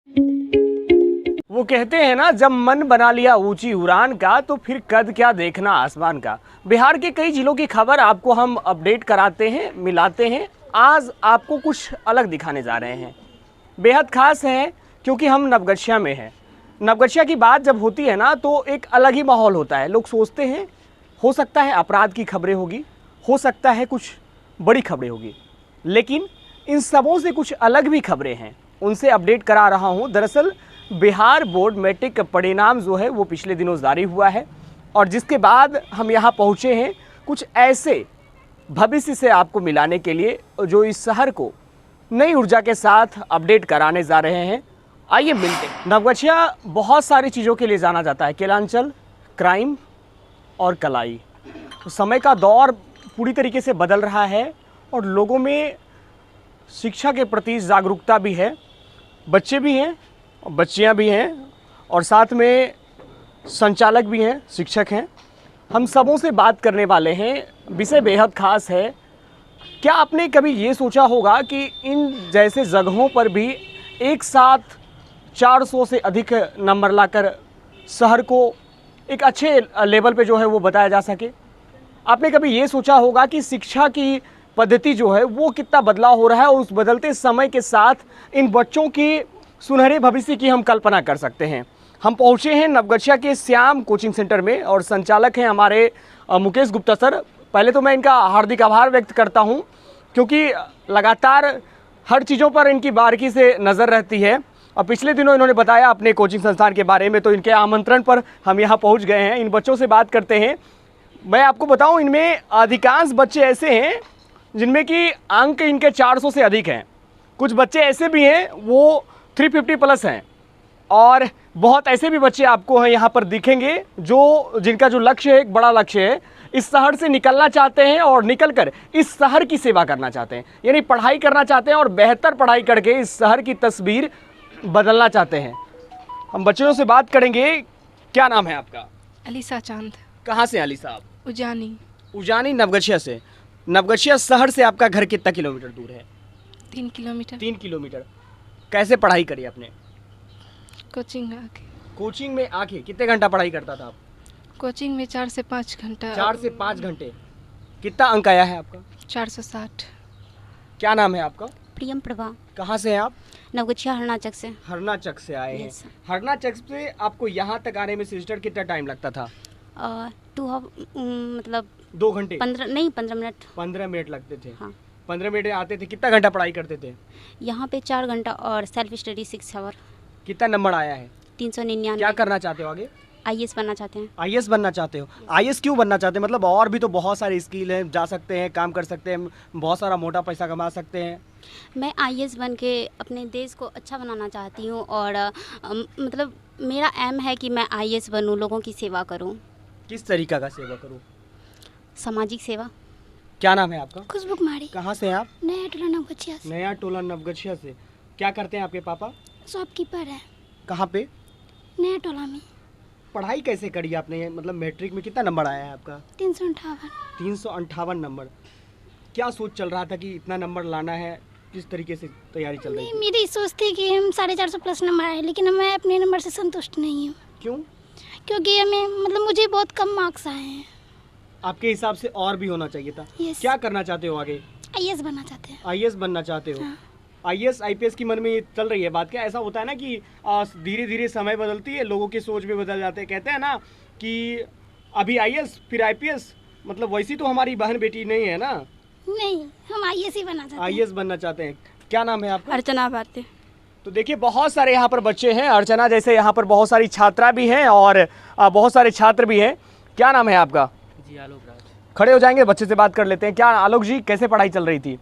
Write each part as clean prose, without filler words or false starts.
वो कहते हैं ना, जब मन बना लिया ऊंची उड़ान का तो फिर कद क्या देखना आसमान का। बिहार के कई जिलों की खबर आपको हम अपडेट कराते हैं, मिलाते हैं। आज आपको कुछ अलग दिखाने जा रहे हैं। बेहद खास है क्योंकि हम नवगछिया में हैं। नवगछिया की बात जब होती है ना तो एक अलग ही माहौल होता है। लोग सोचते हैं हो सकता है अपराध की खबरें होगी, हो सकता है कुछ बड़ी खबरें होगी, लेकिन इन सबों से कुछ अलग भी खबरें हैं, उनसे अपडेट करा रहा हूं। दरअसल बिहार बोर्ड मैट्रिक का परिणाम जो है वो पिछले दिनों जारी हुआ है और जिसके बाद हम यहाँ पहुँचे हैं कुछ ऐसे भविष्य से आपको मिलाने के लिए जो इस शहर को नई ऊर्जा के साथ अपडेट कराने जा रहे हैं। आइए मिलते हैं। नवगछिया बहुत सारी चीज़ों के लिए जाना जाता है, केलांचल, क्राइम और कलाई। तो समय का दौर पूरी तरीके से बदल रहा है और लोगों में शिक्षा के प्रति जागरूकता भी है। बच्चे भी हैं, बच्चियां भी हैं और साथ में संचालक भी हैं, शिक्षक हैं। हम सबों से बात करने वाले हैं। विषय बेहद खास है। क्या आपने कभी ये सोचा होगा कि इन जैसे जगहों पर भी एक साथ 400 से अधिक नंबर लाकर शहर को एक अच्छे लेवल पे जो है वो बताया जा सके? आपने कभी ये सोचा होगा कि शिक्षा की पद्धति जो है वो कितना बदलाव हो रहा है और उस बदलते समय के साथ इन बच्चों की सुनहरे भविष्य की हम कल्पना कर सकते हैं। हम पहुंचे हैं नवगछिया के श्याम कोचिंग सेंटर में और संचालक हैं हमारे मुकेश गुप्ता सर। पहले तो मैं इनका हार्दिक आभार व्यक्त करता हूं क्योंकि लगातार हर चीज़ों पर इनकी बारीकी से नज़र रहती है और पिछले दिनों इन्होंने बताया अपने कोचिंग संस्थान के बारे में, तो इनके आमंत्रण पर हम यहाँ पहुँच गए हैं। इन बच्चों से बात करते हैं। मैं आपको बताऊँ, इनमें अधिकांश बच्चे ऐसे हैं जिनमें कि अंक इनके 400 से अधिक हैं। कुछ बच्चे ऐसे भी हैं वो 350 प्लस हैं और बहुत ऐसे भी बच्चे आपको हैं यहाँ पर दिखेंगे जो जिनका जो लक्ष्य है, एक बड़ा लक्ष्य है, इस शहर से निकलना चाहते हैं और निकलकर इस शहर की सेवा करना चाहते हैं, यानी पढ़ाई करना चाहते हैं और बेहतर पढ़ाई करके इस शहर की तस्वीर बदलना चाहते हैं। हम बच्चों से बात करेंगे। क्या नाम है आपका? अलीसा चांद। कहाँ से अली साहब? उजानी। उजानी, नवगछिया से। नवगछिया शहर से आपका घर कितना किलोमीटर दूर है? 3 किलोमीटर। 3 किलोमीटर। कैसे पढ़ाई करी आपने? कोचिंग आके। कोचिंग में आके कितने घंटा पढ़ाई करता था आप? कोचिंग में 4 से 5 घंटा। 4 से 5 घंटे। कितना अंक आया है आपका? 460। क्या नाम है आपका? प्रियम प्रभा। कहाँ से हैं आप? नवगछिया हरनाचक से। हरनाचक से आए हैं। Yes, sir. हरनाचक से आपको यहाँ तक आने में सिस्टर कितना टाइम लगता था? मतलब 2 घंटे? 15 मिनट। 15 मिनट लगते थे। हाँ। 15 मिनट आते थे। कितना घंटा पढ़ाई करते थे? यहाँ पे 4 घंटा और सेल्फ स्टडी 6 आवर। कितना नंबर आया है? 399। क्या करना चाहते हो आगे? IAS बनना चाहते हैं। IAS बनना चाहते हो? IAS क्यों बनना चाहते हैं? मतलब और भी तो बहुत सारी स्किल है, जा सकते हैं, काम कर सकते हैं, बहुत सारा मोटा पैसा कमा सकते हैं। मैं IAS बन के अपने देश को अच्छा बनाना चाहती हूँ और मतलब मेरा एम है कि मैं IAS बनूँ, लोगों की सेवा करूँ। किस तरीका का सेवा करूँ? सामाजिक सेवा। क्या नाम है आपका? खुशबू कुमारी। कहाँ से हैं आप? नया टोला नवगछिया से। नया टोला नवगछिया से। क्या करते हैं आपके पापा? शॉपकीपर है कहाँ पे? नया टोला में। पढ़ाई कैसे करी आपने? मतलब मैट्रिक में कितना नंबर आया है आपका? 358। 358 नंबर। क्या सोच चल रहा था कि इतना नंबर लाना है? किस तरीके से तैयारी चल रही थी? मेरी सोच थी कि हम 450 प्लस नंबर आए, लेकिन मैं अपने नंबर से संतुष्ट नहीं हूँ। क्यों? क्योंकि हमें मतलब मुझे बहुत कम मार्क्स आए हैं। आपके हिसाब से और भी होना चाहिए था। Yes. क्या करना चाहते हो आगे? IAS बनना चाहते हैं। IAS बनना चाहते हो? हाँ। IAS IPS की मन में ये चल रही है बात। क्या ऐसा होता है ना कि धीरे धीरे समय बदलती है, लोगों की सोच भी बदल जाते हैं। कहते हैं ना कि अभी IAS फिर IPS, मतलब वैसी तो हमारी बहन बेटी नहीं है ना। नहीं, हम IAS ही बनना चाहते हैं। IAS बनना चाहते हैं। क्या नाम है आपका? अर्चना भारती। तो देखिए बहुत सारे यहाँ पर बच्चे हैं। अर्चना जैसे यहाँ पर बहुत सारी छात्रा भी हैं और बहुत सारे छात्र भी हैं। क्या नाम है आपका? जी आलोक राज। खड़े हो जाएंगे, बच्चे से बात कर लेते हैं। क्या आलोक जी, कैसे पढ़ाई चल रही थी?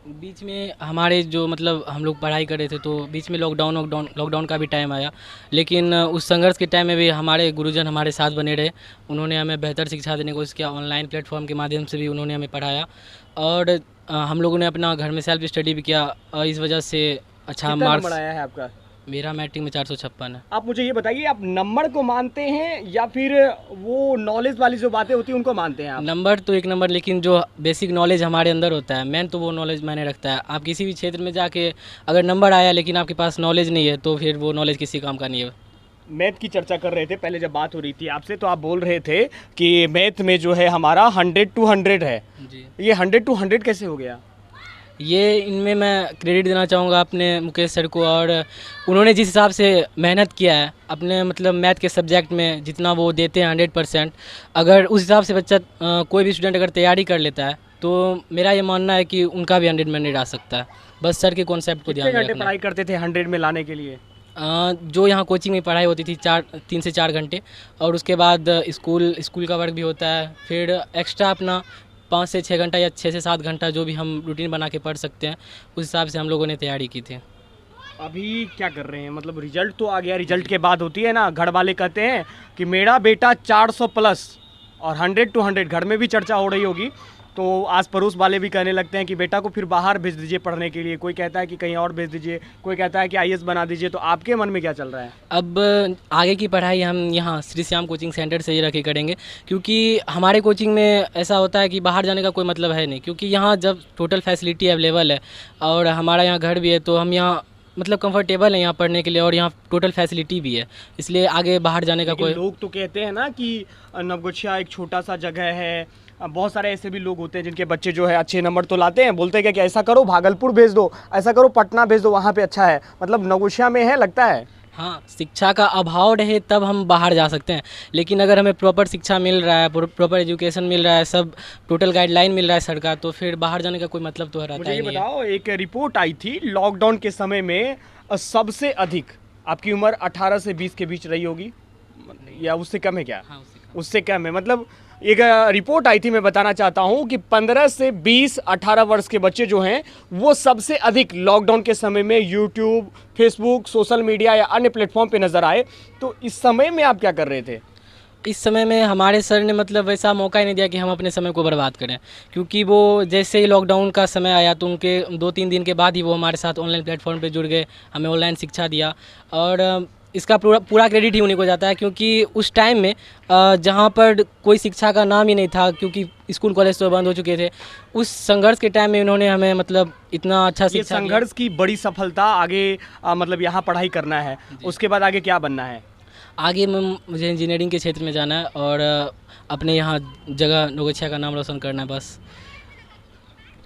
बीच में हमारे जो मतलब हम लोग पढ़ाई कर रहे थे तो बीच में लॉकडाउन का भी टाइम आया, लेकिन उस संघर्ष के टाइम में भी हमारे गुरुजन हमारे साथ बने रहे। उन्होंने हमें बेहतर शिक्षा देने की कोशिश किया। ऑनलाइन प्लेटफॉर्म के माध्यम से भी उन्होंने हमें पढ़ाया और हम लोगों ने अपना घर में सेल्फ स्टडी भी किया। इस वजह से अच्छा कितना मार्क्स नंबर आया है आपका? मेरा मैट्रिक में 456 है। आप मुझे ये बताइए, आप नंबर को मानते हैं या फिर वो नॉलेज वाली जो बातें होती हैं उनको मानते हैं आप? नंबर तो एक नंबर, लेकिन जो बेसिक नॉलेज हमारे अंदर होता है मेन तो वो नॉलेज मैंने रखता है। आप किसी भी क्षेत्र में जाके अगर नंबर आया लेकिन आपके पास नॉलेज नहीं है तो फिर वो नॉलेज किसी काम का नहीं है। मैथ की चर्चा कर रहे थे पहले जब बात हो रही थी आपसे, तो आप बोल रहे थे कि मैथ में जो है हमारा 100 to 100 है। जी, ये 100 to 100 कैसे हो गया? ये इनमें मैं क्रेडिट देना चाहूँगा अपने मुकेश सर को, और उन्होंने जिस हिसाब से मेहनत किया है अपने मतलब मैथ के सब्जेक्ट में, जितना वो देते हैं 100%, अगर उस हिसाब से बच्चा कोई भी स्टूडेंट अगर तैयारी कर लेता है तो मेरा ये मानना है कि उनका भी 100 में नहीं आ सकता है। बस सर के कॉन्सेप्ट को ध्यान कितने में घंटे रखना। पढ़ाई करते थे 100 में लाने के लिए? जो यहाँ कोचिंग में पढ़ाई होती थी 3 से 4 घंटे, और उसके बाद स्कूल का वर्क भी होता है, फिर एक्स्ट्रा अपना 5 से 6 घंटा या 6 से 7 घंटा जो भी हम रूटीन बना के पढ़ सकते हैं उस हिसाब से हम लोगों ने तैयारी की थी। अभी क्या कर रहे हैं? मतलब रिजल्ट तो आ गया, रिजल्ट के बाद होती है ना, घर वाले कहते हैं कि मेरा बेटा 400 प्लस, और 100 to 100 घर में भी चर्चा हो रही होगी, तो आस पड़ोस वाले भी कहने लगते हैं कि बेटा को फिर बाहर भेज दीजिए पढ़ने के लिए, कोई कहता है कि कहीं और भेज दीजिए, कोई कहता है कि आईएएस बना दीजिए। तो आपके मन में क्या चल रहा है? अब आगे की पढ़ाई हम यहाँ श्री श्याम कोचिंग सेंटर से ही रख के करेंगे, क्योंकि हमारे कोचिंग में ऐसा होता है कि बाहर जाने का कोई मतलब है नहीं, क्योंकि यहाँ जब टोटल फैसिलिटी अवेलेबल है और हमारा यहाँ घर भी है तो हम यहाँ मतलब कंफर्टेबल है यहाँ पढ़ने के लिए, और यहाँ टोटल फैसिलिटी भी है, इसलिए आगे बाहर जाने का लेकिन कोई। लोग तो कहते हैं ना कि नवगछिया एक छोटा सा जगह है, बहुत सारे ऐसे भी लोग होते हैं जिनके बच्चे जो है अच्छे नंबर तो लाते हैं, बोलते हैं कि ऐसा करो भागलपुर भेज दो, ऐसा करो पटना भेज दो, वहाँ पे अच्छा है। मतलब नवगछिया में है लगता है? हाँ, शिक्षा का अभाव रहे तब हम बाहर जा सकते हैं, लेकिन अगर हमें प्रॉपर शिक्षा मिल रहा है, प्रॉपर एजुकेशन मिल रहा है, सब टोटल गाइडलाइन मिल रहा है सरकार, तो फिर बाहर जाने का कोई मतलब तो रहता मुझे ही ये नहीं है। बताओ, एक रिपोर्ट आई थी लॉकडाउन के समय में सबसे अधिक आपकी उम्र 18 से 20 के बीच रही होगी, या उससे कम है क्या? हाँ, उससे उससे कम है। मतलब एक रिपोर्ट आई थी, मैं बताना चाहता हूँ कि 15 से 20-18 वर्ष के बच्चे जो हैं वो सबसे अधिक लॉकडाउन के समय में यूट्यूब, फेसबुक, सोशल मीडिया या अन्य प्लेटफॉर्म पे नज़र आए। तो इस समय में आप क्या कर रहे थे? इस समय में हमारे सर ने मतलब वैसा मौका ही नहीं दिया कि हम अपने समय को बर्बाद करें, क्योंकि वो जैसे ही लॉकडाउन का समय आया तो उनके 2-3 दिन के बाद ही वो हमारे साथ ऑनलाइन प्लेटफॉर्म पे जुड़ गए, हमें ऑनलाइन शिक्षा दिया, और इसका पूरा क्रेडिट ही उन्हीं को जाता है, क्योंकि उस टाइम में जहाँ पर कोई शिक्षा का नाम ही नहीं था, क्योंकि स्कूल कॉलेज तो बंद हो चुके थे, उस संघर्ष के टाइम में उन्होंने हमें मतलब इतना अच्छा ये शिक्षा दिया। संघर्ष की बड़ी सफलता आगे मतलब यहाँ पढ़ाई करना है, उसके बाद आगे क्या बनना है? आगे मुझे इंजीनियरिंग के क्षेत्र में जाना है और अपने यहाँ जगह नवगछिया का नाम रोशन करना है बस।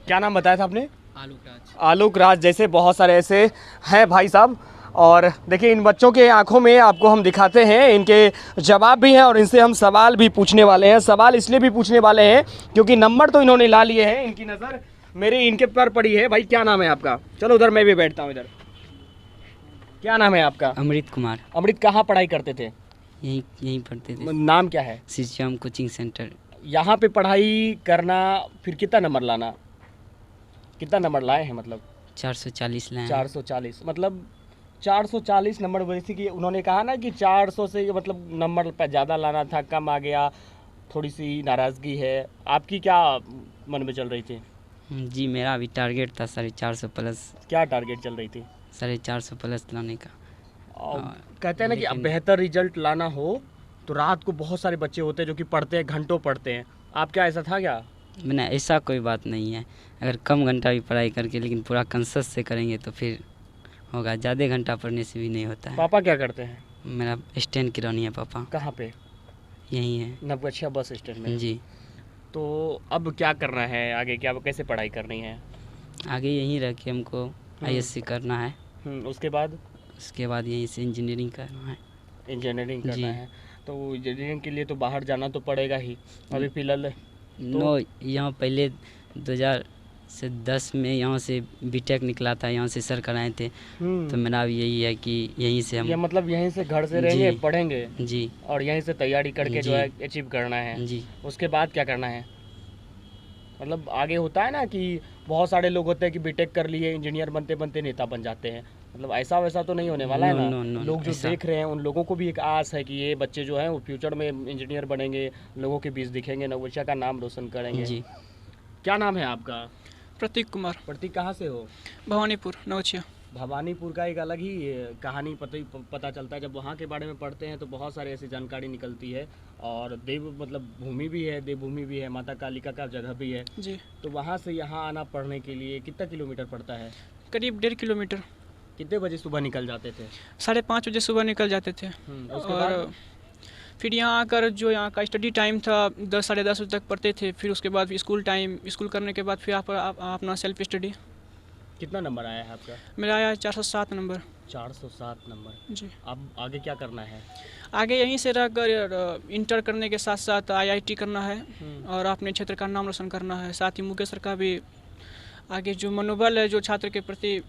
क्या नाम बताया था आपने? आलोक राज। आलोक राज जैसे बहुत सारे ऐसे हैं भाई साहब। और देखिए इन बच्चों के आंखों में आपको हम दिखाते हैं, इनके जवाब भी हैं और इनसे हम सवाल भी पूछने वाले हैं। सवाल इसलिए भी पूछने वाले हैं क्योंकि नंबर तो इन्होंने ला लिए हैं, इनकी नज़र मेरे इनके पर पड़ी है। भाई क्या नाम है आपका? चलो उधर मैं भी बैठता हूँ इधर। क्या नाम है आपका? अमृत कुमार। अमृत कहाँ पढ़ाई करते थे? यहीं पढ़ते थे, नाम क्या है? Shri Shyam coaching centre. यहाँ पे पढ़ाई करना, फिर कितना नंबर लाना, कितना नंबर लाए हैं? मतलब 440 लाए हैं। 440 मतलब 440 नंबर। वैसे कि उन्होंने कहा ना कि 400 से मतलब नंबर पर ज़्यादा लाना था, कम आ गया, थोड़ी सी नाराज़गी है। आपकी क्या मन में चल रही थी? जी मेरा अभी टारगेट था 450 प्लस। क्या टारगेट चल रही थी? 450 प्लस लाने का। और कहते हैं ना कि अब बेहतर रिजल्ट लाना हो तो रात को बहुत सारे बच्चे होते हैं जो कि पढ़ते हैं, घंटों पढ़ते हैं। आप क्या ऐसा था क्या? मैंने ऐसा कोई बात नहीं है, अगर कम घंटा भी पढ़ाई करके लेकिन पूरा कंसस से करेंगे तो फिर होगा, ज़्यादा घंटा पढ़ने से भी नहीं होता है। पापा क्या करते हैं? मेरा स्टैंड किरानी है पापा। कहाँ पे? यहीं है। नवगछिया बस स्टैंड में। जी तो अब क्या करना है आगे, क्या कैसे पढ़ाई करनी है? आगे यहीं रह के हमको ISC करना है, उसके बाद? उसके बाद यहीं से इंजीनियरिंग करना है। इंजीनियरिंग जी। करना है तो इंजीनियरिंग के लिए तो बाहर जाना तो पड़ेगा ही। अभी फिलहाल नो, यहाँ पहले 2010 में यहाँ से बीटेक निकला था, यहाँ से सर कराए थे, तो मेरा भी यही है कि यहीं से ये हम मतलब यहीं से घर से रहेंगे, जी। पढ़ेंगे जी और यहीं से तैयारी करके जो जी। है अचीव करना है। जी उसके बाद क्या करना है? मतलब आगे होता है ना कि बहुत सारे लोग होते हैं कि बीटेक कर लिए, इंजीनियर बनते बनते नेता बन जाते हैं। मतलब ऐसा वैसा तो नहीं होने वाला है ना? नो, लोग जो ऐसा- देख रहे हैं उन लोगों को भी एक आस है कि ये बच्चे जो हैं वो फ्यूचर में इंजीनियर बनेंगे, लोगों के बीच दिखेंगे, नवगछिया का नाम रोशन करेंगे। जी। क्या नाम है आपका? प्रतीक कुमार, प्रतीक कहाँ से हो? भवानीपुर नवगछिया। भवानीपुर का एक अलग ही कहानी पता चलता है। जब वहाँ के बारे में पढ़ते हैं तो बहुत सारी ऐसी जानकारी निकलती है। और देव मतलब भूमि भी है, देवभूमि भी है, माता कालिका का जगह भी है जी। तो वहाँ से यहाँ आना पढ़ने के लिए कितना किलोमीटर पड़ता है? करीब 1.5 किलोमीटर। कितने बजे सुबह निकल जाते थे? 5:30 बजे सुबह निकल जाते थे। उसके और बाद फिर यहाँ आकर जो यहाँ का स्टडी टाइम था 10 साढ़े 10 बजे तक पढ़ते थे। फिर उसके बाद स्कूल टाइम, स्कूल करने के बाद फिर आप अपना सेल्फ स्टडी। कितना नंबर आया है आपका? मेरा आया 407 नंबर। 407 नंबर। जी। अब आगे क्या करना है? आगे यहीं से रहकर इंटर करने के साथ साथ IIT करना है और अपने क्षेत्र का नाम रोशन करना है। साथ ही मुकेश सर का भी आगे जो मनोबल है, जो छात्र के प्रति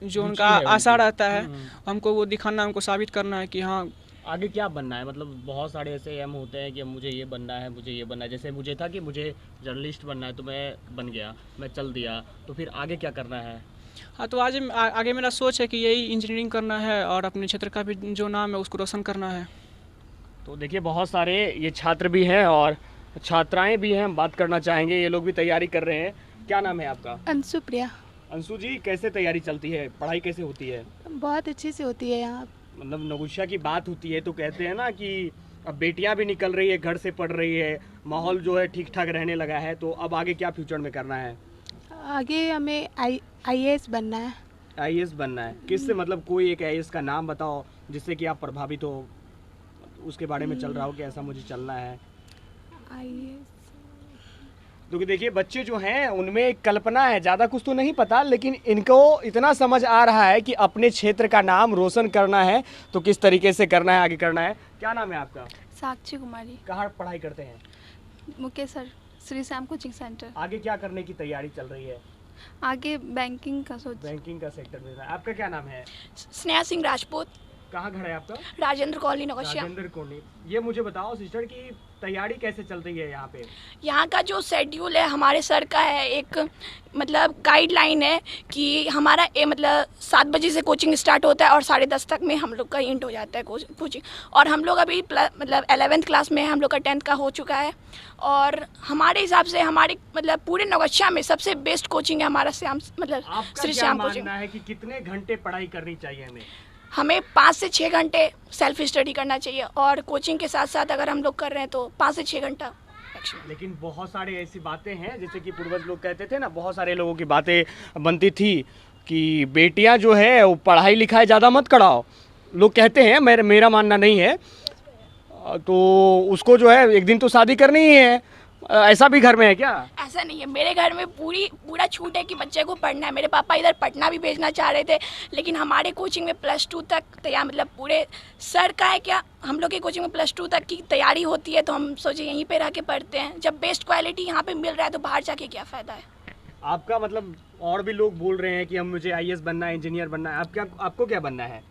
जो उनका आशा रहता है, हमको वो दिखाना, हमको साबित करना है कि हाँ आगे क्या बनना है। मतलब बहुत सारे ऐसे एम होते हैं कि मुझे ये बनना है, मुझे ये बनना है। जैसे मुझे था कि मुझे जर्नलिस्ट बनना है तो मैं बन गया, मैं चल दिया। तो फिर आगे क्या करना है? हाँ, तो आज आगे मेरा सोच है कि यही इंजीनियरिंग करना है और अपने क्षेत्र का भी जो नाम है उसको रोशन करना है। तो देखिए बहुत सारे ये छात्र भी हैं और छात्राएं भी हैं, हम बात करना चाहेंगे। ये लोग भी तैयारी कर रहे हैं। क्या नाम है आपका? अंशु प्रिया। अंशु जी, कैसे तैयारी चलती है, पढ़ाई कैसे होती है? बहुत अच्छी से होती है यहाँ। मतलब नगुशिया की बात होती है तो कहते हैं ना कि अब बेटियां भी निकल रही है, घर से पढ़ रही है, माहौल जो है ठीक ठाक रहने लगा है। तो अब आगे क्या फ्यूचर में करना है? आगे हमें IAS बनना है। IAS बनना है। किससे, मतलब कोई एक IAS का नाम बताओ जिससे कि आप प्रभावित हो, उसके बारे में चल रहा हो कि ऐसा मुझे चलना है। IAS क्योंकि देखिए बच्चे जो हैं उनमें एक कल्पना है, ज़्यादा कुछ तो नहीं पता, लेकिन इनको इतना समझ आ रहा है कि अपने क्षेत्र का नाम रोशन करना है तो किस तरीके से करना है, आगे करना है। क्या नाम है आपका? साक्षी कुमारी। कहाँ पढ़ाई करते हैं? Mukesh sir, Shri Shyam coaching centre. आगे क्या करने की तैयारी चल रही है? आगे बैंकिंग का सोच। बैंकिंग का सेक्टर में। आपका क्या नाम है? स्नेहा सिंह राजपूत। कहाँ घर है आपका? राजेंद्र कॉलोनी नौगछिया। राजेंद्र कॉलोनी। ये मुझे बताओ सिस्टर की तैयारी कैसे चल रही है यहाँ पे? यहाँ का जो शेड्यूल है हमारे सर का है, एक मतलब गाइडलाइन है कि हमारा मतलब 7 बजे से कोचिंग स्टार्ट होता है और 10:30 तक में हम लोग का एंड हो जाता है कोचिंग। और हम लोग अभी मतलब 11th क्लास में हम लोग का 10th का हो चुका है। और हमारे हिसाब से हमारे मतलब पूरे नौगछिया में सबसे बेस्ट कोचिंग है हमारा श्याम, मतलब श्री श्याम कोचिंग। मानना है कि कितने घंटे पढ़ाई करनी चाहिए हमें 5 से 6 घंटे सेल्फ स्टडी करना चाहिए और कोचिंग के साथ साथ अगर हम लोग कर रहे हैं तो 5 से 6 घंटा। लेकिन बहुत सारे ऐसी बातें हैं जैसे कि पूर्वज लोग कहते थे ना, बहुत सारे लोगों की बातें बनती थी कि बेटियां जो है वो पढ़ाई लिखाई ज़्यादा मत कराओ। लोग कहते हैं, मेरा मानना नहीं है, तो उसको जो है एक दिन तो शादी करनी ही है। ऐसा भी घर में है क्या? ऐसा नहीं है, मेरे घर में पूरा छूट है कि बच्चे को पढ़ना है। मेरे पापा इधर पटना भी भेजना चाह रहे थे, लेकिन हमारे कोचिंग में +2 तक तैयार, मतलब पूरे सर का है क्या, हम लोग के कोचिंग में +2 तक की तैयारी होती है। तो हम सोचे यहीं पे रह के पढ़ते हैं। जब बेस्ट क्वालिटी यहाँ पे मिल रहा है तो बाहर जाके क्या फ़ायदा है। आपका मतलब और भी लोग बोल रहे हैं कि हम मुझे IAS बनना है, इंजीनियर बनना है। आपको क्या बनना है?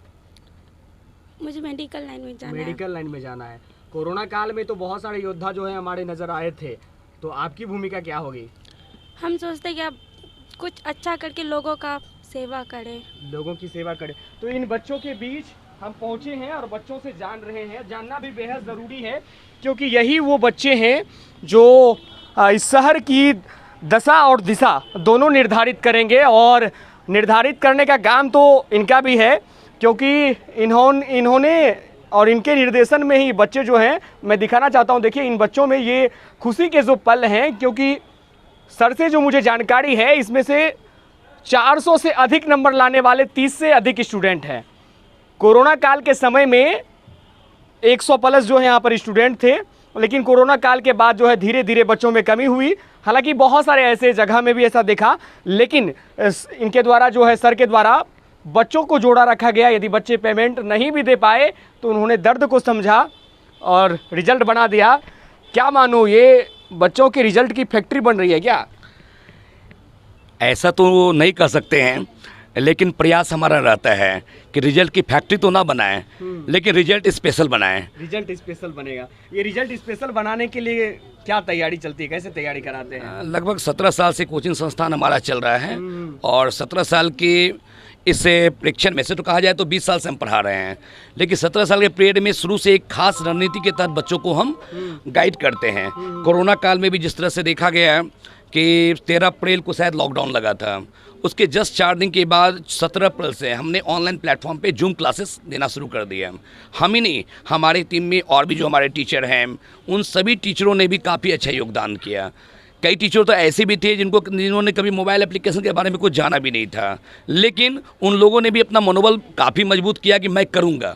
मुझे मेडिकल लाइन में जाना है। मेडिकल लाइन में जाना है। कोरोना काल में तो बहुत सारे योद्धा जो है हमारे नज़र आए थे, तो आपकी भूमिका क्या होगी? हम सोचते हैं कि आप कुछ अच्छा करके लोगों का सेवा करें। लोगों की सेवा करें। तो इन बच्चों के बीच हम पहुंचे हैं और बच्चों से जान रहे हैं। जानना भी बेहद ज़रूरी है क्योंकि यही वो बच्चे हैं जो इस शहर की दशा और दिशा दोनों निर्धारित करेंगे। और निर्धारित करने का काम तो इनका भी है क्योंकि इन्होंने और इनके निर्देशन में ही बच्चे जो हैं, मैं दिखाना चाहता हूं, देखिए इन बच्चों में ये खुशी के जो पल हैं, क्योंकि सर से जो मुझे जानकारी है इसमें से 400 से अधिक नंबर लाने वाले 30 से अधिक स्टूडेंट हैं। कोरोना काल के समय में 100 प्लस जो है यहाँ पर स्टूडेंट थे, लेकिन कोरोना काल के बाद जो है धीरे धीरे बच्चों में कमी हुई। हालांकि बहुत सारे ऐसे जगह में भी ऐसा देखा, लेकिन इनके द्वारा जो है सर के द्वारा बच्चों को जोड़ा रखा गया। यदि बच्चे पेमेंट नहीं भी दे पाए तो उन्होंने दर्द को समझा और रिजल्ट बना दिया। क्या मानो, ये बच्चों के रिजल्ट की फैक्ट्री बन रही है क्या? ऐसा तो नहीं कर सकते हैं, लेकिन प्रयास हमारा रहता है कि रिजल्ट की फैक्ट्री तो ना बनाएं, लेकिन रिजल्ट स्पेशल बनाएं। रिजल्ट स्पेशल बनेगा। ये रिजल्ट स्पेशल बनाने के लिए क्या तैयारी चलती है, कैसे तैयारी कराते हैं? लगभग 17 साल से कोचिंग संस्थान हमारा चल रहा है और 17 साल की इस प्रेक्षण में से तो कहा जाए तो 20 साल से हम पढ़ा रहे हैं, लेकिन 17 साल के पीरियड में शुरू से एक खास रणनीति के तहत बच्चों को हम गाइड करते हैं। कोरोना काल में भी जिस तरह से देखा गया है कि 13 अप्रैल को शायद लॉकडाउन लगा था उसके जस्ट 4 दिन के बाद 17 अप्रैल से हमने ऑनलाइन प्लेटफॉर्म पे जूम क्लासेस देना शुरू कर दिया। हम ही नहीं, हमारी टीम में और भी जो हमारे टीचर हैं, उन सभी टीचरों ने भी काफ़ी अच्छा योगदान किया। कई टीचर तो ऐसे भी थे जिन्होंने कभी मोबाइल एप्लीकेशन के बारे में कुछ जाना भी नहीं था, लेकिन उन लोगों ने भी अपना मनोबल काफ़ी मजबूत किया कि मैं करूँगा।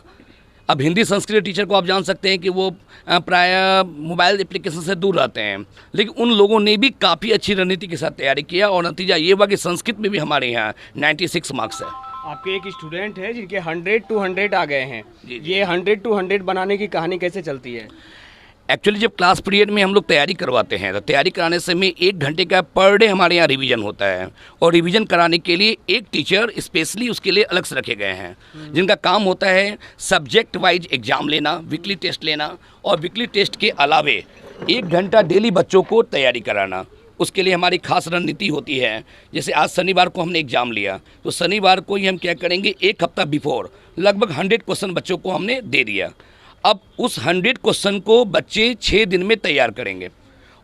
अब हिंदी संस्कृत टीचर को आप जान सकते हैं कि वो प्रायः मोबाइल एप्लीकेशन से दूर रहते हैं, लेकिन उन लोगों ने भी काफ़ी अच्छी रणनीति के साथ तैयारी किया और नतीजा ये हुआ कि संस्कृत में भी हमारे यहाँ 96 मार्क्स है। आपके एक स्टूडेंट है जिनके 100 to 100 आ गए हैं। जी। ये 100 to 100 बनाने की कहानी कैसे चलती है? एक्चुअली जब क्लास पीरियड में हम लोग तैयारी करवाते हैं तो तैयारी कराने से में 1 घंटे का पर डे हमारे यहाँ रिवीजन होता है, और रिवीजन कराने के लिए एक टीचर स्पेशली उसके लिए अलग से रखे गए हैं, जिनका काम होता है सब्जेक्ट वाइज एग्ज़ाम लेना, वीकली टेस्ट लेना, और वीकली टेस्ट के अलावे 1 घंटा डेली बच्चों को तैयारी कराना। उसके लिए हमारी खास रणनीति होती है। जैसे आज शनिवार को हमने एग्ज़ाम लिया, तो शनिवार को ही हम क्या करेंगे, 1 हफ्ता बिफोर लगभग 100 क्वेश्चन बच्चों को हमने दे दिया। अब उस 100 क्वेश्चन को बच्चे 6 दिन में तैयार करेंगे,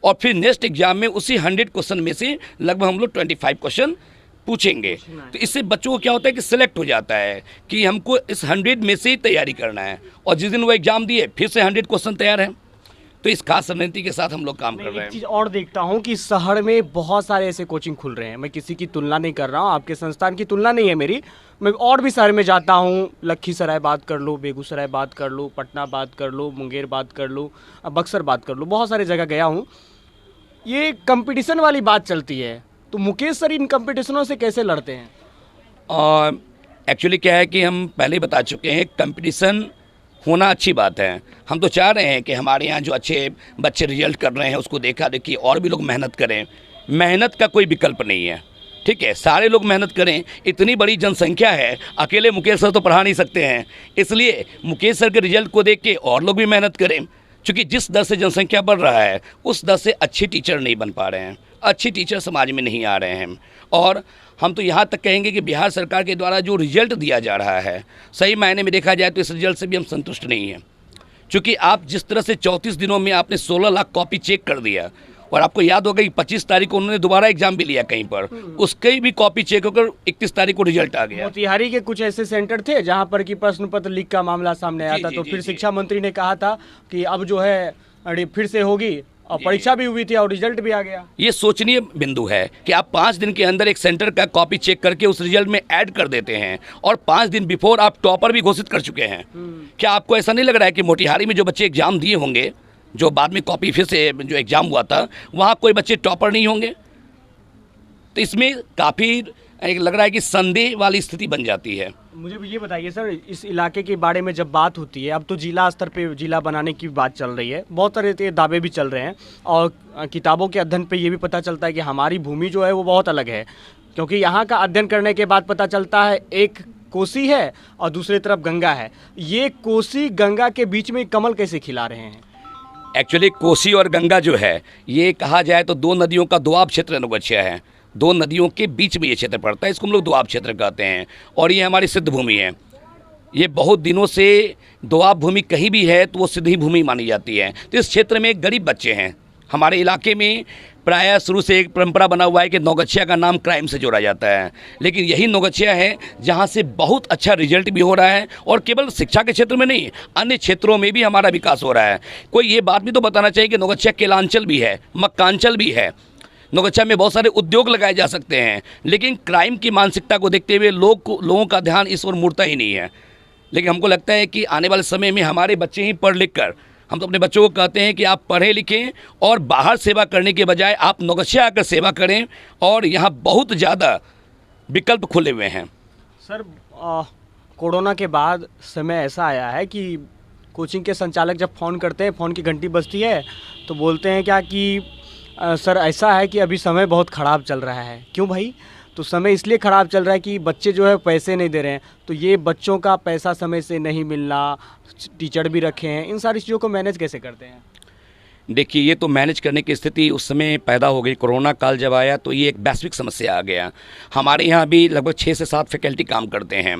और फिर नेक्स्ट एग्जाम में उसी 100 क्वेश्चन में से लगभग हम लोग 25 क्वेश्चन पूछेंगे। तो इससे बच्चों को क्या होता है कि सिलेक्ट हो जाता है कि हमको इस 100 में से ही तैयारी करना है, और जिस दिन वो एग्ज़ाम दिए फिर से 100 क्वेश्चन तैयार हैं। तो इस खास रणनीति के साथ हम लोग काम कर रहे हैं। एक चीज़ और देखता हूँ कि शहर में बहुत सारे ऐसे कोचिंग खुल रहे हैं। मैं किसी की तुलना नहीं कर रहा हूँ, आपके संस्थान की तुलना नहीं है मेरी। मैं और भी शहर में जाता हूँ, लखीसराय बात कर लो, बेगूसराय बात कर लो, पटना बात कर लो, मुंगेर बात कर लो, बक्सर बात कर लो, बहुत सारी जगह गया हूँ। ये कंपटीशन वाली बात चलती है, तो मुकेश सर इन कंपटीशनों से कैसे लड़ते हैं? और एक्चुअली क्या है कि हम पहले ही बता चुके हैं, कंपटीशन होना अच्छी बात है। हम तो चाह रहे हैं कि हमारे यहाँ जो अच्छे बच्चे रिजल्ट कर रहे हैं उसको देखा देखी और भी लोग मेहनत करें। मेहनत का कोई विकल्प नहीं है, ठीक है, सारे लोग मेहनत करें। इतनी बड़ी जनसंख्या है, अकेले मुकेश सर तो पढ़ा नहीं सकते हैं, इसलिए मुकेश सर के रिजल्ट को देख के और लोग भी मेहनत करें। क्योंकि जिस दर से जनसंख्या बढ़ रहा है उस दर से अच्छे टीचर नहीं बन पा रहे हैं, अच्छे टीचर समाज में नहीं आ रहे हैं। और हम तो यहाँ तक कहेंगे कि बिहार सरकार के द्वारा जो रिजल्ट दिया जा रहा है, सही मायने में देखा जाए तो इस रिजल्ट से भी हम संतुष्ट नहीं हैं। क्योंकि आप जिस तरह से 34 दिनों में आपने 16 लाख कॉपी चेक कर दिया, और आपको याद होगा कि 25 तारीख को उन्होंने दोबारा एग्जाम भी लिया कहीं पर, उसकी भी कॉपी चेक होकर 31 तारीख को रिजल्ट आ गया। मोतिहारी के कुछ ऐसे सेंटर थे जहां पर कि प्रश्न पत्र लीक का मामला सामने आया था, तो फिर शिक्षा मंत्री ने कहा था कि अब जो है फिर से होगी, और परीक्षा भी हुई थी और रिजल्ट भी आ गया। ये सोचनीय बिंदु है कि आप 5 दिन के अंदर एक सेंटर का कॉपी चेक करके उस रिजल्ट में ऐड कर देते हैं, और 5 दिन बिफोर आप टॉपर भी घोषित कर चुके हैं। क्या आपको ऐसा नहीं लग रहा है कि मोतिहारी में जो बच्चे एग्जाम दिए होंगे, जो बाद में कॉपी फिर से जो एग्जाम हुआ था, वहाँ कोई बच्चे टॉपर नहीं होंगे? तो इसमें काफ़ी एक लग रहा है कि संदेह वाली स्थिति बन जाती है। मुझे भी ये बताइए सर, इस इलाके के बारे में जब बात होती है, अब तो जिला स्तर पे जिला बनाने की बात चल रही है, बहुत सारे तो दावे भी चल रहे हैं, और किताबों के अध्ययन पे ये भी पता चलता है कि हमारी भूमि जो है वो बहुत अलग है। क्योंकि यहाँ का अध्ययन करने के बाद पता चलता है एक कोसी है और दूसरी तरफ गंगा है। ये कोसी गंगा के बीच में कमल कैसे खिला रहे हैं? एक्चुअली कोसी और गंगा जो है, ये कहा जाए तो 2 नदियों का दोआब क्षेत्र नवगछिया है। 2 नदियों के बीच में ये क्षेत्र पड़ता है, इसको हम लोग दोआब क्षेत्र कहते हैं, और ये हमारी सिद्ध भूमि है। ये बहुत दिनों से दोआब भूमि कहीं भी है तो वो सिद्ध ही भूमि मानी जाती है। तो इस क्षेत्र में गरीब बच्चे हैं। हमारे इलाके में प्रायः शुरू से एक परंपरा बना हुआ है कि नवगछिया का नाम क्राइम से जोड़ा जाता है, लेकिन यही नवगछिया है जहाँ से बहुत अच्छा रिजल्ट भी हो रहा है, और केवल शिक्षा के क्षेत्र में नहीं, अन्य क्षेत्रों में भी हमारा विकास हो रहा है। कोई ये बात भी तो बताना चाहिए कि नवगछिया केलांचल भी है, मक्कांचल भी है। नवगछिया में बहुत सारे उद्योग लगाए जा सकते हैं, लेकिन क्राइम की मानसिकता को देखते हुए लोगों का ध्यान इस ओर मुड़ता ही नहीं है। लेकिन हमको लगता है कि आने वाले समय में हमारे बच्चे ही पढ़ लिख कर, हम तो अपने बच्चों को कहते हैं कि आप पढ़ें लिखें और बाहर सेवा करने के बजाय आप नवगछिया आकर सेवा करें, और यहाँ बहुत ज़्यादा विकल्प खुले हुए हैं। सर, कोरोना के बाद समय ऐसा आया है कि कोचिंग के संचालक जब फ़ोन करते हैं, फ़ोन की घंटी बजती है तो बोलते हैं क्या कि सर ऐसा है कि अभी समय बहुत ख़राब चल रहा है। क्यों भाई? तो समय इसलिए ख़राब चल रहा है कि बच्चे जो है पैसे नहीं दे रहे हैं। तो ये बच्चों का पैसा समय से नहीं मिलना, टीचर भी रखे हैं, इन सारी चीज़ों को मैनेज कैसे करते हैं? देखिए, ये तो मैनेज करने की स्थिति उस समय पैदा हो गई। कोरोना काल जब आया तो ये एक वैश्विक समस्या आ गया। हमारे यहाँ भी लगभग 6 से 7 फैकल्टी काम करते हैं।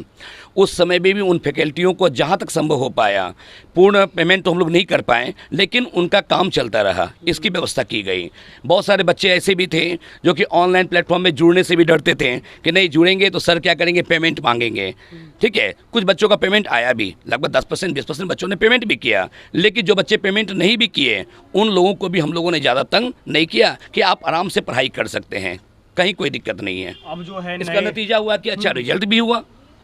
उस समय में भी उन फैकल्टियों को जहाँ तक संभव हो पाया, पूर्ण पेमेंट तो हम लोग नहीं कर पाए, लेकिन उनका काम चलता रहा, इसकी व्यवस्था की गई। बहुत सारे बच्चे ऐसे भी थे जो कि ऑनलाइन प्लेटफॉर्म में जुड़ने से भी डरते थे कि नहीं जुड़ेंगे तो सर क्या करेंगे, पेमेंट मांगेंगे। ठीक है, कुछ बच्चों का पेमेंट आया भी, लगभग 10% 20% बच्चों ने पेमेंट भी किया। लेकिन जो बच्चे पेमेंट नहीं भी किए, उन लोगों को भी हम लोगों ने ज़्यादा तंग नहीं किया कि आप आराम से पढ़ाई कर सकते हैं, कहीं कोई दिक्कत नहीं है। अब जो है इसका नतीजा हुआ कि अच्छा रिजल्ट भी हुआ।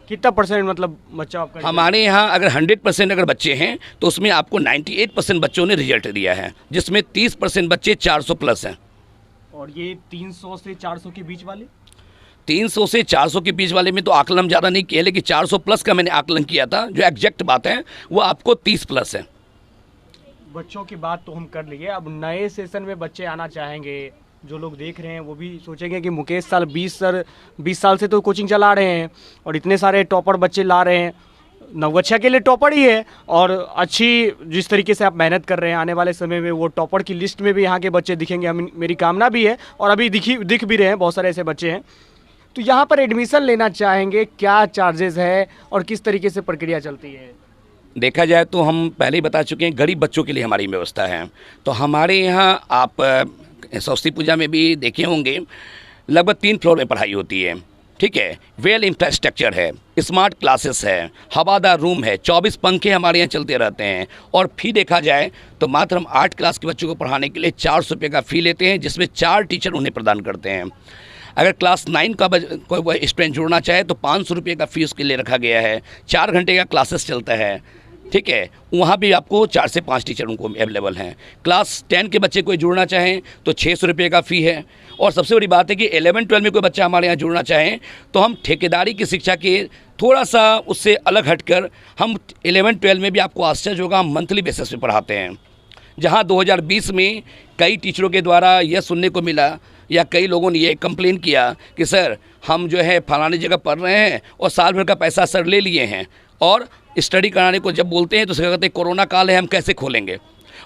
कितना % मतलब बच्चा आपका? हमारे यहाँ अगर 100% अगर बच्चे हैं तो उसमें आपको 98% बच्चों ने रिजल्ट दिया है, जिसमें 30% बच्चे 400 प्लस हैं। और ये 300 से 400 के बीच वाले? 300 से 400 के बीच वाले में तो आकलन ज़्यादा नहीं किया, लेकिन 400 प्लस का मैंने आकलन किया था। जो एग्जैक्ट बात है वो आपको 30 प्लस है। बच्चों की बात तो हम कर लिए, अब नए सेशन में बच्चे आना चाहेंगे, जो लोग देख रहे हैं वो भी सोचेंगे कि मुकेश सर 20 साल से तो कोचिंग चला रहे हैं और इतने सारे टॉपर बच्चे ला रहे हैं। नवगछिया के लिए टॉपर ही है, और अच्छी जिस तरीके से आप मेहनत कर रहे हैं, आने वाले समय में वो टॉपर की लिस्ट में भी यहाँ के बच्चे दिखेंगे, मेरी कामना भी है, और अभी दिख भी रहे हैं, बहुत सारे ऐसे बच्चे हैं। तो यहाँ पर एडमिशन लेना चाहेंगे, क्या चार्जेस है और किस तरीके से प्रक्रिया चलती है? देखा जाए तो हम पहले ही बता चुके हैं, गरीब बच्चों के लिए हमारी व्यवस्था है। तो हमारे यहाँ आप सरस्वती पूजा में भी देखे होंगे, लगभग 3 फ्लोर में पढ़ाई होती है। ठीक है, वेल इंफ्रास्ट्रक्चर है, स्मार्ट क्लासेस है, हवादार रूम है, 24 पंखे हमारे यहाँ चलते रहते हैं। और फी देखा जाए तो मात्र हम 8 क्लास के बच्चों को पढ़ाने के लिए 400 रुपये का फ़ी लेते हैं, जिसमें 4 टीचर उन्हें प्रदान करते हैं। अगर क्लास 9 का कोई स्टूडेंट जुड़ना चाहे तो 500 रुपये का फ़ी उसके लिए रखा गया है। 4 घंटे का क्लासेस चलता है। ठीक है, वहाँ भी आपको 4 से 5 टीचर उनको अवेलेबल हैं। क्लास 10 के बच्चे कोई जुड़ना चाहें तो 600 रुपये का फ़ी है। और सबसे बड़ी बात है कि 11-12 में कोई बच्चा हमारे यहाँ जुड़ना चाहें तो हम ठेकेदारी की शिक्षा के थोड़ा सा उससे अलग हटकर हम 11-12 में भी आपको आश्चर्य होगा, हम मंथली बेसिस पे पढ़ाते हैं। जहाँ 2020 में कई टीचरों के द्वारा यह सुनने को मिला या कई लोगों ने ये कंप्लेन किया कि सर हम जो है फलानी जगह पढ़ रहे हैं और साल भर का पैसा सर ले लिए हैं, और स्टडी कराने को जब बोलते हैं तो सर कहते हैं कोरोना काल है, हम कैसे खोलेंगे।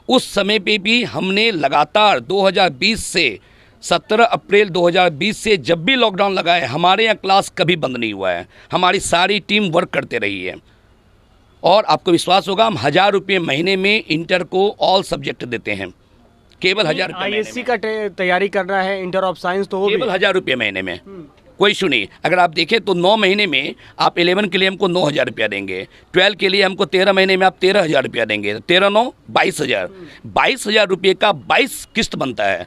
उस समय पे भी हमने लगातार 2020 से 17 अप्रैल 2020 से जब भी लॉकडाउन लगा है, हमारे यहाँ क्लास कभी बंद नहीं हुआ है। हमारी सारी टीम वर्क करते रही है। और आपको विश्वास होगा, हम 1000 रुपये महीने में इंटर को ऑल सब्जेक्ट देते हैं, केवल 1000 रुपये। ISC का तैयारी करना है, इंटर ऑफ साइंस, तो वो केवल 1000 रुपये महीने में, कोई इशू नहीं। अगर आप देखें तो 9 महीने में आप 11 के लिए हमको 9000 रुपया देंगे, 12 के लिए हमको 13 महीने में आप 13000 रुपया देंगे, 13-9 22,000। 22,000 रुपये का 22 किस्त बनता है,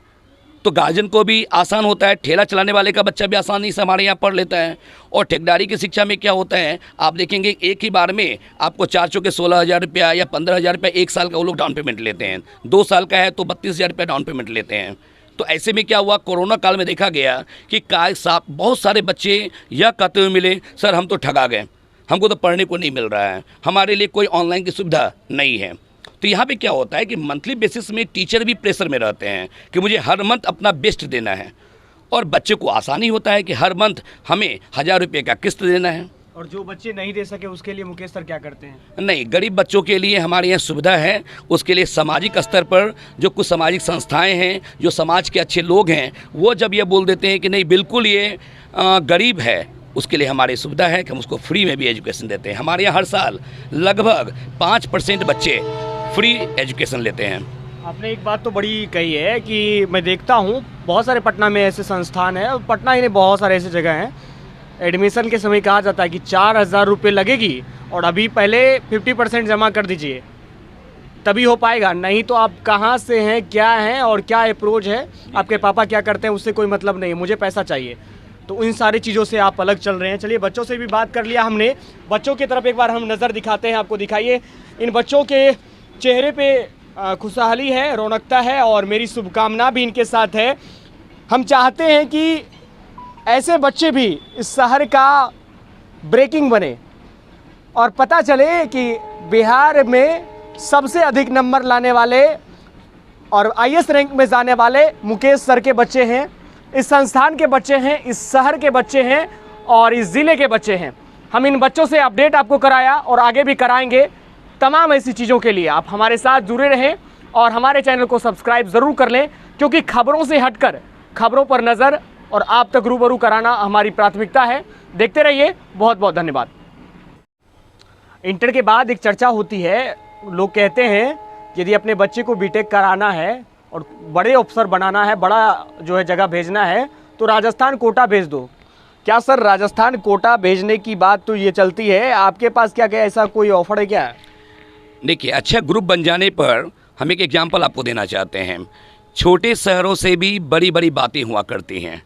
तो गार्जियन को भी आसान होता है। ठेला चलाने वाले का बच्चा भी आसानी से हमारे यहाँ पढ़ लेता है। और ठेकेदारी की शिक्षा में क्या होता है, आप देखेंगे एक ही बार में आपको 4 चौके 16,000 रुपया या 15,000 रुपया 1 साल का वो लोग डाउन पेमेंट लेते हैं। 2 साल का है तो 32,000 रुपया डाउन पेमेंट लेते हैं। तो ऐसे में क्या हुआ, कोरोना काल में देखा गया कि बहुत सारे बच्चे यह कहते हुए मिले, सर हम तो ठगा गए, हमको तो पढ़ने को नहीं मिल रहा है, हमारे लिए कोई ऑनलाइन की सुविधा नहीं है। तो यहाँ पे क्या होता है कि मंथली बेसिस में टीचर भी प्रेशर में रहते हैं कि मुझे हर मंथ अपना बेस्ट देना है, और बच्चे को आसानी होता है कि हर मंथ हमें 1000 रुपये का किस्त देना है। और जो बच्चे नहीं दे सके उसके लिए मुकेश सर क्या करते हैं? नहीं, गरीब बच्चों के लिए हमारे यहाँ सुविधा है। उसके लिए सामाजिक स्तर पर जो कुछ सामाजिक संस्थाएं हैं, जो समाज के अच्छे लोग हैं, वो जब ये बोल देते हैं कि नहीं बिल्कुल ये गरीब है, उसके लिए हमारी सुविधा है कि हम उसको फ्री में भी एजुकेशन देते हैं। हमारे यहाँ हर साल लगभग 5% बच्चे फ्री एजुकेशन लेते हैं। आपने एक बात तो बड़ी कही है कि मैं देखता हूँ बहुत सारे पटना में ऐसे संस्थान हैं, पटना ही नहीं बहुत सारे ऐसे जगह हैं, एडमिशन के समय कहा जाता है कि 4000 रुपये लगेगी और अभी पहले 50% जमा कर दीजिए तभी हो पाएगा, नहीं तो आप कहाँ से हैं, क्या हैं और क्या अप्रोच है, आपके पापा क्या करते हैं उससे कोई मतलब नहीं है, मुझे पैसा चाहिए। तो इन सारी चीज़ों से आप अलग चल रहे हैं। चलिए, बच्चों से भी बात कर लिया हमने, बच्चों की तरफ एक बार हम नज़र दिखाते हैं, आपको दिखाइए। इन बच्चों के चेहरे पे खुशहाली है, रौनकता है, और मेरी शुभकामना भी इनके साथ है। हम चाहते हैं कि ऐसे बच्चे भी इस शहर का ब्रेकिंग बने और पता चले कि बिहार में सबसे अधिक नंबर लाने वाले और IAS रैंक में जाने वाले मुकेश सर के बच्चे हैं, इस संस्थान के बच्चे हैं, इस शहर के बच्चे हैं और इस ज़िले के बच्चे हैं। हम इन बच्चों से अपडेट आपको कराया और आगे भी कराएंगे। तमाम ऐसी चीज़ों के लिए आप हमारे साथ जुड़े रहें और हमारे चैनल को सब्सक्राइब ज़रूर कर लें, क्योंकि खबरों से हटकर खबरों पर नज़र और आप तक रूबरू कराना हमारी प्राथमिकता है। देखते रहिए, बहुत बहुत धन्यवाद। इंटर के बाद एक चर्चा होती है, लोग कहते हैं कि यदि अपने बच्चे को बीटेक कराना है और बड़े अफसर बनाना है, बड़ा जो है जगह भेजना है, तो राजस्थान कोटा भेज दो। क्या सर राजस्थान कोटा भेजने की बात तो ये चलती है, आपके पास क्या क्या ऐसा कोई ऑफर है क्या? देखिए, अच्छा ग्रुप बन जाने पर हम एक एग्जाम्पल आपको देना चाहते हैं। छोटे शहरों से भी बड़ी बड़ी बातें हुआ करती हैं,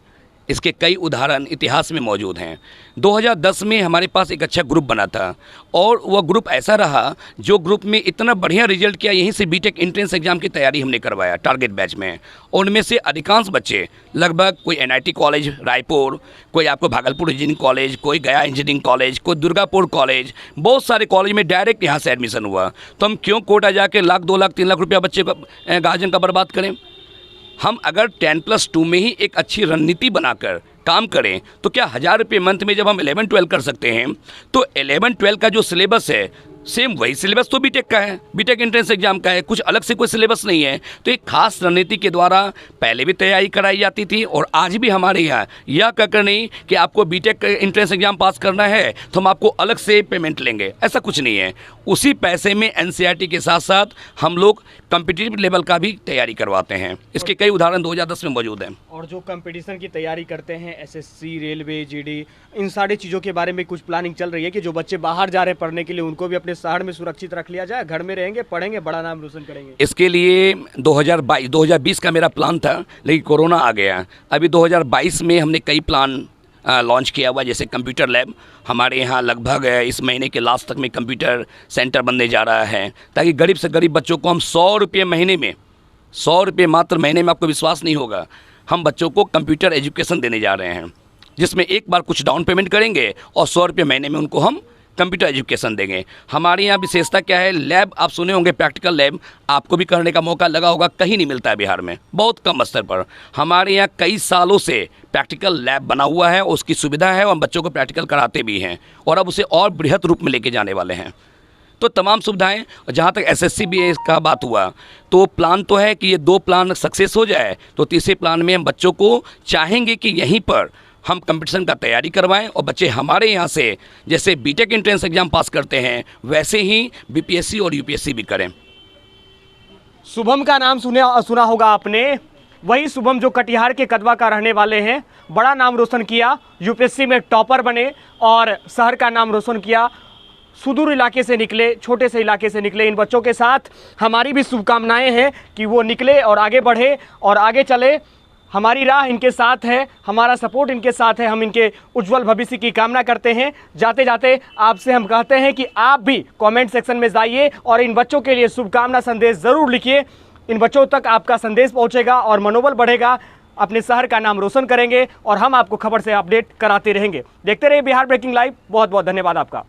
इसके कई उदाहरण इतिहास में मौजूद हैं। 2010 में हमारे पास एक अच्छा ग्रुप बना था और वह ग्रुप ऐसा रहा जो ग्रुप में इतना बढ़िया रिजल्ट किया, यहीं से बीटेक एंट्रेंस एग्जाम की तैयारी हमने करवाया टारगेट बैच में। और उनमें से अधिकांश बच्चे लगभग कोई NIT कॉलेज रायपुर, कोई आपको भागलपुर इंजीनियरिंग कॉलेज, कोई गया इंजीनियरिंग कॉलेज, कोई दुर्गापुर कॉलेज, बहुत सारे कॉलेज में डायरेक्ट यहाँ से एडमिशन हुआ। तो हम क्यों कोटा जाके लाख 2 लाख 3 लाख रुपया बच्चे का गार्जियन का बर्बाद करें? हम अगर 10+2 में ही एक अच्छी रणनीति बनाकर काम करें तो क्या 1000 रुपये मंथ में जब हम 11-12 कर सकते हैं, तो 11-12 का जो सिलेबस है सेम वही सिलेबस तो बीटेक का है, बीटेक एंट्रेंस एग्जाम का है, कुछ अलग से कोई सिलेबस नहीं है। तो एक खास रणनीति के द्वारा पहले भी तैयारी कराई जाती थी और आज भी हमारे यहाँ यह कहकर नहीं कि आपको बीटेक एंट्रेंस एग्जाम पास करना है तो हम आपको अलग से पेमेंट लेंगे, ऐसा कुछ नहीं है। उसी पैसे में NCERT के साथ साथ हम लोग कॉम्पिटिटिव लेवल का भी तैयारी करवाते हैं। इसके कई उदाहरण 2010 में मौजूद हैं। और जो कंपटीशन की तैयारी करते हैं, SSC, रेलवे, GD, इन सारी चीज़ों के बारे में कुछ प्लानिंग चल रही है कि जो बच्चे बाहर जा रहे हैं पढ़ने के लिए उनको भी अपने शहर में सुरक्षित रख लिया जाए, घर में रहेंगे, पढ़ेंगे, बड़ा नाम रोशन करेंगे? इसके लिए 2020 का मेरा प्लान था, लेकिन कोरोना आ गया। अभी 2022 में हमने कई प्लान लॉन्च किया हुआ, जैसे कंप्यूटर लैब हमारे यहाँ लगभग इस महीने के लास्ट तक में कंप्यूटर सेंटर बनने जा रहा है, ताकि गरीब से गरीब बच्चों को हम 100 रुपये महीने में, 100 रुपये मात्र महीने में, आपको विश्वास नहीं होगा, हम बच्चों को कंप्यूटर एजुकेशन देने जा रहे हैं, जिसमें एक बार कुछ डाउन पेमेंट करेंगे और 100 रुपये महीने में उनको हम कंप्यूटर एजुकेशन देंगे। हमारे यहाँ विशेषता क्या है, लैब आप सुने होंगे, प्रैक्टिकल लैब आपको भी करने का मौका लगा होगा, कहीं नहीं मिलता है बिहार में, बहुत कम स्तर पर। हमारे यहाँ कई सालों से प्रैक्टिकल लैब बना हुआ है, उसकी सुविधा है और हम बच्चों को प्रैक्टिकल कराते भी हैं और अब उसे और बृहत रूप में लेके जाने वाले हैं। तो तमाम सुविधाएं, जहाँ तक SSC BA का बात हुआ, तो प्लान तो है कि ये 2 प्लान सक्सेस हो जाए तो तीसरे प्लान में हम बच्चों को चाहेंगे कि यहीं पर हम कंपटीशन का तैयारी करवाएं और बच्चे हमारे यहाँ से जैसे बीटेक एंट्रेंस एग्जाम पास करते हैं वैसे ही BPSC और UPSC भी करें। शुभम का नाम सुना होगा आपने, वही शुभम जो कटिहार के कदवा का रहने वाले हैं, बड़ा नाम रोशन किया, UPSC में टॉपर बने और शहर का नाम रोशन किया, सुदूर इलाके से निकले, छोटे से इलाके से निकले। इन बच्चों के साथ हमारी भी शुभकामनाएं हैं कि वो निकले और आगे बढ़े और आगे चले। हमारी राह इनके साथ है, हमारा सपोर्ट इनके साथ है, हम इनके उज्जवल भविष्य की कामना करते हैं। जाते जाते आपसे हम कहते हैं कि आप भी कमेंट सेक्शन में जाइए और इन बच्चों के लिए शुभकामना संदेश ज़रूर लिखिए। इन बच्चों तक आपका संदेश पहुंचेगा और मनोबल बढ़ेगा, अपने शहर का नाम रोशन करेंगे और हम आपको खबर से अपडेट कराते रहेंगे। देखते रहिए बिहार ब्रेकिंग लाइव। बहुत बहुत धन्यवाद आपका।